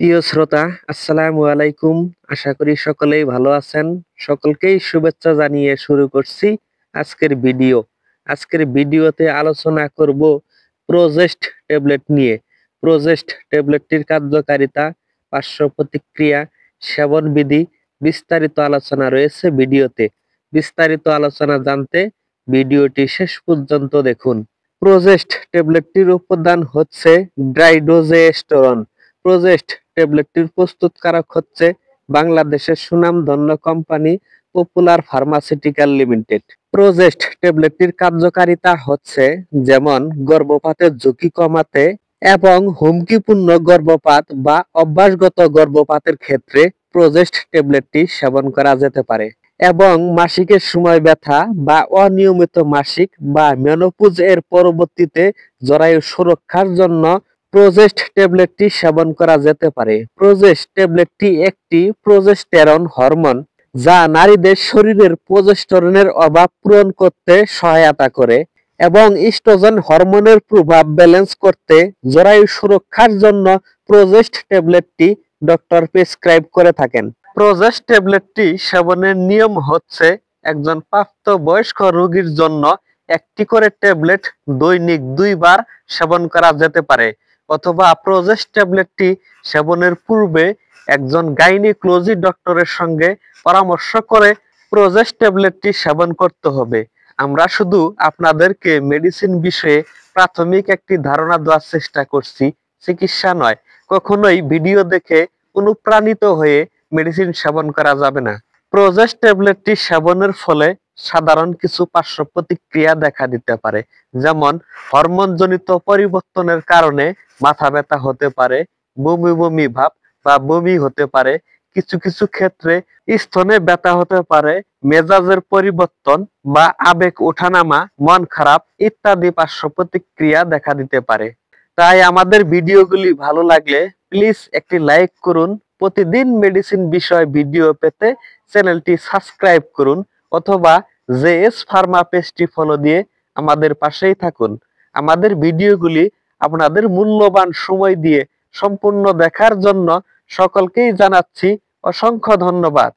প্রিয় শ্রোতা, আসসালামু আলাইকুম। আশা করি সকলেই ভালো আছেন। সকলকেই শুভেচ্ছা জানিয়ে শুরু করছি আজকের ভিডিও। আজকের ভিডিওতে আলোচনা করব প্রোজেস্ট ট্যাবলেট নিয়ে। প্রোজেস্ট ট্যাবলেটটির কার্যকারিতা, পার্শ্ব প্রতিক্রিয়া, সেবন বিধি বিস্তারিত আলোচনা রয়েছে ভিডিওতে। বিস্তারিত আলোচনা জানতে ভিডিওটি শেষ পর্যন্ত দেখুন। প্রোজেস্ট ট্যাবলেটটির উপাদান হচ্ছে ড্রাইডোজেস্টেরন। প্রোজেস্ট ট্যাবলেটটির প্রস্তুতকারক হচ্ছে বাংলাদেশের সুনামধন্য কোম্পানি পপুলার ফার্মাসিউটিক্যাল লিমিটেড। প্রোজেস্ট ট্যাবলেটটির কার্যকারিতা হচ্ছে যেমন গর্ভপাতের ঝুঁকি কমাতে এবং হুমকিপূর্ণ গর্ভপাত বা অভ্যাসগত গর্ভপাতের ক্ষেত্রে প্রোজেস্ট ট্যাবলেটটি সেবন করা যেতে পারে এবং মাসিকের সময় ব্যথা বা অনিয়মিত মাসিক বা মেনোপজ এর পরবর্তীতে জরায়ু সুরক্ষার জন্য প্রোজেস্ট ট্যাবলেটটি সেবন করা যেতে পারে। প্রোজেস্ট ট্যাবলেটটি একটি প্রোজেস্টেরন হরমোন যা নারীদের শরীরের প্রোজেস্টেরনের অভাব পূরণ করতে সহায়তা করে এবং ইস্ট্রোজেন হরমোনের প্রভাব ব্যালেন্স করতে জরায়ু সুরক্ষার জন্য প্রোজেস্ট ট্যাবলেটটি ডক্টর প্রেসক্রাইব করে থাকেন। প্রোজেস্ট ট্যাবলেটটি সেবনের নিয়ম হচ্ছে একজন প্রাপ্তবয়স্ক রোগীর জন্য একটি করে ট্যাবলেট দৈনিক 2 বার সেবন করা যেতে পারে অথবা প্রোজেস্ট ট্যাবলেটটি সেবনের পূর্বে একজন গাইনিকোলজি ডক্টরের সঙ্গে পরামর্শ করে প্রোজেস্ট ট্যাবলেটটি সেবন করতে হবে। আমরা শুধু আপনাদেরকে মেডিসিন বিষয়ে প্রাথমিক একটি ধারণা দেওয়ার চেষ্টা করছি, চিকিৎসা নয়। কখনোই ভিডিও দেখে অনুপ্রাণিত হয়ে মেডিসিন সেবন করা যাবে না। প্রোজেস্ট ট্যাবলেটটি সেবনের ফলে সাধারণ কিছু পার্শ্ব প্রতিক্রিয়া দেখা দিতে পারে, যেমন হরমোনজনিত পরিবর্তনের কারণে মাথা ব্যথা হতে পারে, বমি বমি ভাব বা বমি হতে পারে, কিছু কিছু ক্ষেত্রে স্তনে ব্যথা হতে পারে, মেজাজের পরিবর্তন বা আবেগ ওঠানামা, মন খারাপ ইত্যাদি পার্শ্ব প্রতিক্রিয়া দেখা দিতে পারে। তাই আমাদের ভিডিওগুলি ভালো লাগলে প্লিজ একটি লাইক করুন। প্রতিদিন মেডিসিন বিষয় ভিডিও পেতে চ্যানেলটি সাবস্ক্রাইব করুন অথবা জেএস ফার্মা পেজটি ফলো দিয়ে আমাদের পাশেই থাকুন। আমাদের ভিডিওগুলি আপনাদের মূল্যবান সময় দিয়ে সম্পূর্ণ দেখার জন্য সকলকেই জানাচ্ছি অসংখ্য ধন্যবাদ।